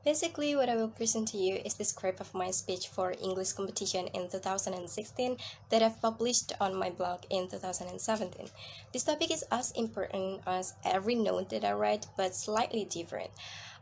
Basically, what I will present to you is the script of my speech for English competition in 2016 that I've published on my blog in 2017. This topic is as important as every note that I write, but slightly different.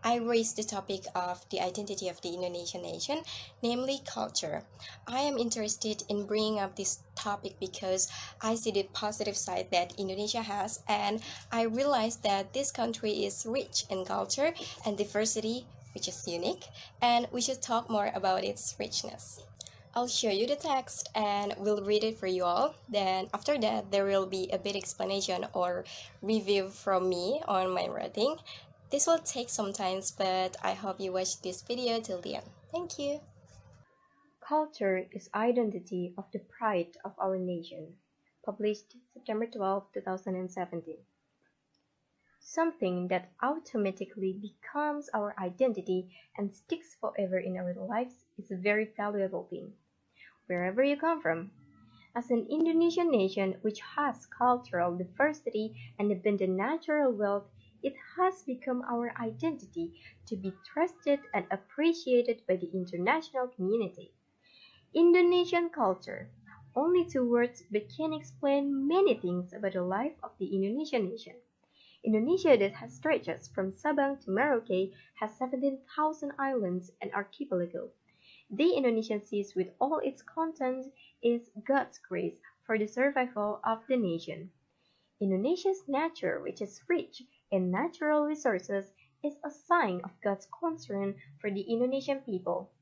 I raised the topic of the identity of the Indonesian nation, namely culture. I am interested in bringing up this topic because I see the positive side that Indonesia has, and I realized that this country is rich in culture and diversity, which is unique, and we should talk more about its richness. I'll show you the text and we'll read it for you all. Then after that, there will be a bit explanation or review from me on my writing. This will take some time, but I hope you watch this video till the end. Thank you. Culture is identity of the pride of our nation. Published September 12, 2017. Something that automatically becomes our identity and sticks forever in our lives is a very valuable thing, wherever you come from. As an Indonesian nation which has cultural diversity and abundant natural wealth, it has become our identity to be trusted and appreciated by the international community. Indonesian culture. Only two words but can explain many things about the life of the Indonesian nation. Indonesia that has stretches from Sabang to Merauke has 17,000 islands and archipelago. The Indonesian seas with all its content is God's grace for the survival of the nation. Indonesia's nature, which is rich in natural resources, is a sign of God's concern for the Indonesian people.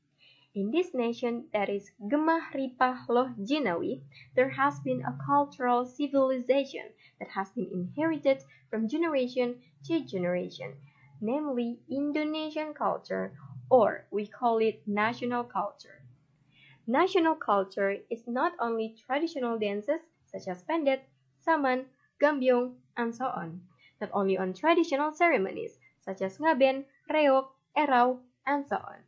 In this nation that is Gemah Ripah Loh Jinawi, there has been a cultural civilization that has been inherited from generation to generation, namely Indonesian culture, or we call it national culture. National culture is not only traditional dances such as pendet, saman, gambyong, and so on, not only on traditional ceremonies such as ngaben, reog, erau, and so on.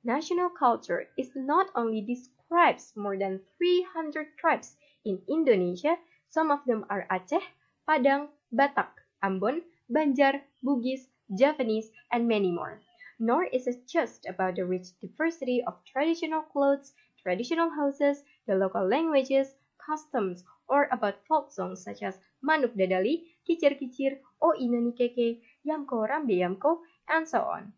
National culture is not only describes more than 300 tribes in Indonesia, some of them are Aceh, Padang, Batak, Ambon, Banjar, Bugis, Javanese, and many more. Nor is it just about the rich diversity of traditional clothes, traditional houses, the local languages, customs, or about folk songs such as Manuk Dadali, Kicir Kicir, O Inani Keke, Yamko Rambe Yamko, and so on.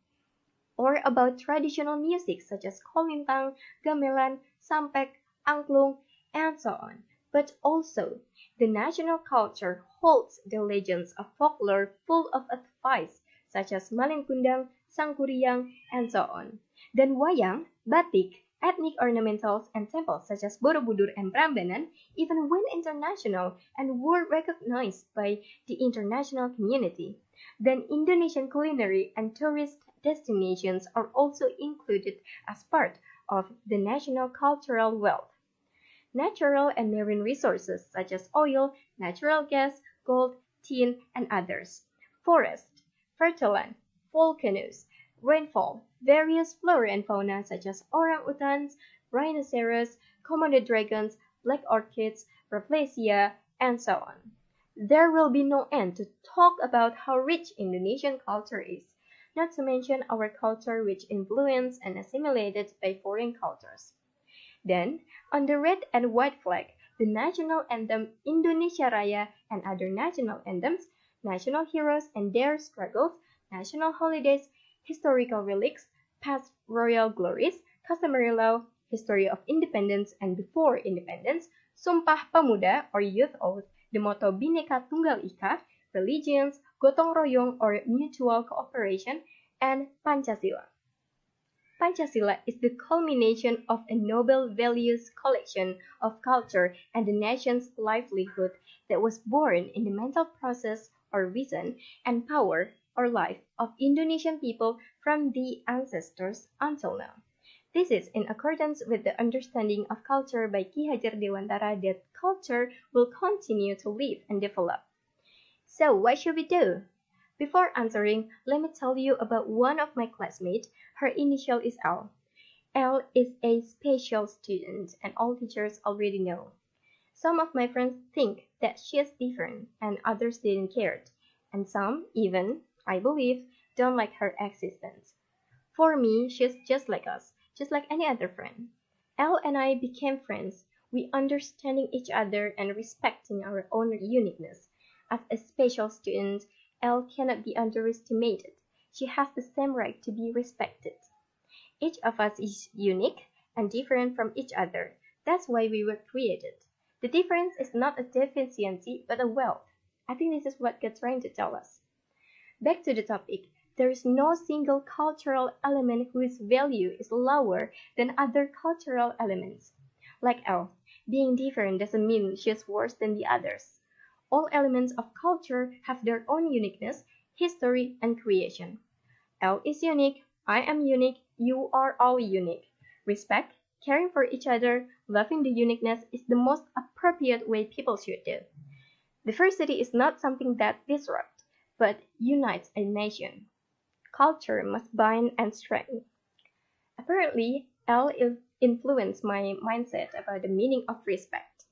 Or about traditional music such as kolintang, gamelan, sampek, angklung, and so on. But also, the national culture holds the legends of folklore full of advice such as Malin Sangkuriang, and so on. Then wayang, batik, ethnic ornamentals, and temples such as Borobudur and Prambanan even went international and were recognized by the international community. Then Indonesian culinary and tourist destinations are also included as part of the national cultural wealth. Natural and marine resources such as oil, natural gas, gold, tin, and others. Forest, fertile land, volcanoes, rainfall, various flora and fauna such as orang-utans, rhinoceros, Komodo dragons, black orchids, Rafflesia, and so on. There will be no end to talk about how rich Indonesian culture is, not to mention our culture which influenced and assimilated by foreign cultures. Then, on the red and white flag, the national anthem Indonesia Raya and other national anthems, national heroes and their struggles, national holidays, historical relics, past royal glories, customary law, history of independence and before independence, Sumpah Pemuda or youth oath, the motto Bhinneka Tunggal Ika, religions, gotong royong or mutual cooperation, and Pancasila. Pancasila is the culmination of a noble values collection of culture and the nation's livelihood that was born in the mental process or reason and power or life of Indonesian people from the ancestors until now. This is in accordance with the understanding of culture by Ki Hajar Dewantara that culture will continue to live and develop. So what should we do? Before answering, let me tell you about one of my classmates. Her initial is L. L is a special student and all teachers already know. Some of my friends think that she is different and others didn't care. And some even, I believe, don't like her existence. For me, she's just like us, just like any other friend. Elle and I became friends, we understanding each other and respecting our own uniqueness. As a special student, Elle cannot be underestimated. She has the same right to be respected. Each of us is unique and different from each other. That's why we were created. The difference is not a deficiency, but a wealth. I think this is what God's trying to tell us. Back to the topic, there is no single cultural element whose value is lower than other cultural elements. Like Elle, being different doesn't mean she's worse than the others. All elements of culture have their own uniqueness, history, and creation. Elle is unique, I am unique, you are all unique. Respect, caring for each other, loving the uniqueness is the most appropriate way people should do. Diversity is not something that disrupts, but unites a nation. Culture must bind and strengthen. Apparently, Elle influenced my mindset about the meaning of respect.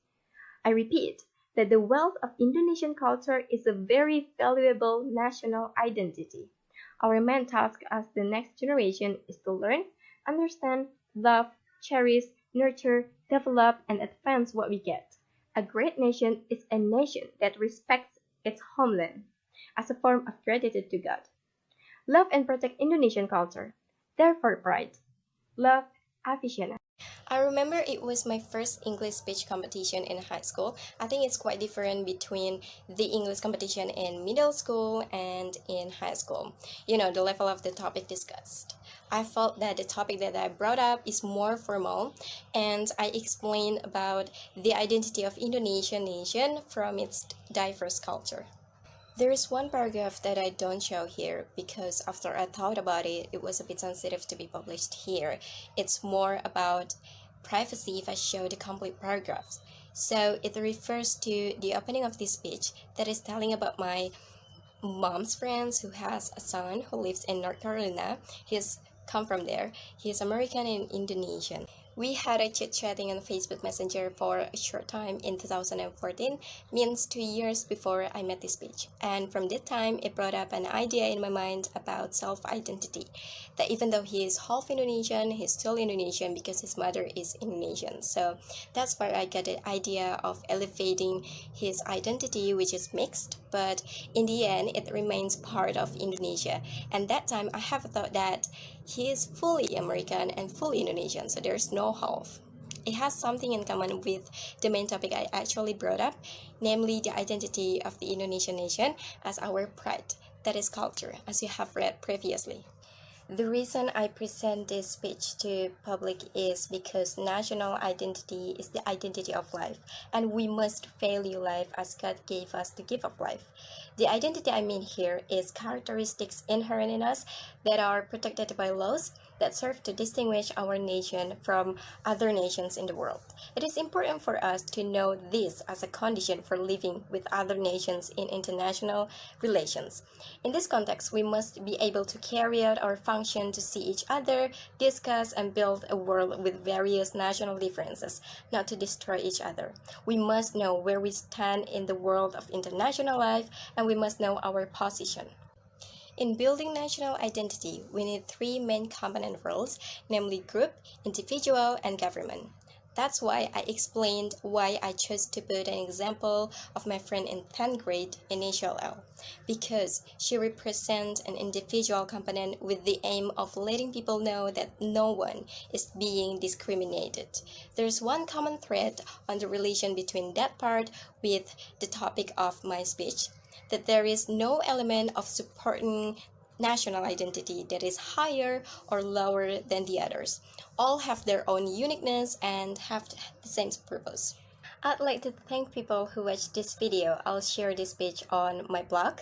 I repeat that the wealth of Indonesian culture is a very valuable national identity. Our main task as the next generation is to learn, understand, love, cherish, nurture, develop, and advance what we get. A great nation is a nation that respects its homeland as a form of gratitude to God. Love and protect Indonesian culture. Therefore, pride. Love, Avisheena. I remember it was my first English speech competition in high school. I think it's quite different between the English competition in middle school and in high school. You know, the level of the topic discussed. I felt that the topic that I brought up is more formal, and I explained about the identity of Indonesian nation from its diverse culture. There is one paragraph that I don't show here because after I thought about it, it was a bit sensitive to be published here. It's more about privacy if I show the complete paragraphs. So it refers to the opening of this speech that is telling about my mom's friends who has a son who lives in North Carolina. He's come from there. He's American and Indonesian. We had a chit-chatting on Facebook Messenger for a short time in 2014, means 2 years before I met this speech. And from that time, it brought up an idea in my mind about self-identity. That even though he is half Indonesian, he's still Indonesian because his mother is Indonesian. So that's where I got the idea of elevating his identity, which is mixed, but in the end, it remains part of Indonesia. And that time, I have thought that he is fully American and fully Indonesian, so there's no half. It has something in common with the main topic I actually brought up, namely the identity of the Indonesian nation as our pride, that is culture, as you have read previously. The reason I present this speech to public is because national identity is the identity of life, and we must value life as God gave us the gift of life. The identity I mean here is characteristics inherent in us that are protected by laws that serve to distinguish our nation from other nations in the world. It is important for us to know this as a condition for living with other nations in international relations. In this context, we must be able to carry out our function to see each other, discuss, and build a world with various national differences, not to destroy each other. We must know where we stand in the world of international life, and we must know our position. In building national identity, we need three main component roles, namely group, individual, and government. That's why I explained why I chose to put an example of my friend in 10th grade, initial L, because she represents an individual component with the aim of letting people know that no one is being discriminated. There's one common thread on the relation between that part with the topic of my speech, that there is no element of supporting national identity that is higher or lower than the others. All have their own uniqueness and have the same purpose. I'd like to thank people who watched this video. I'll share this page on my blog.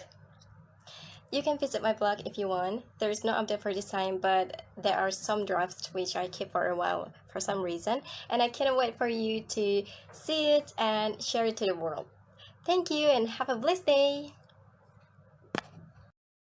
You can visit my blog if you want. There is no update for this time, but there are some drafts which I keep for a while for some reason, and I cannot wait for you to see it and share it to the world. Thank you and have a blessed day!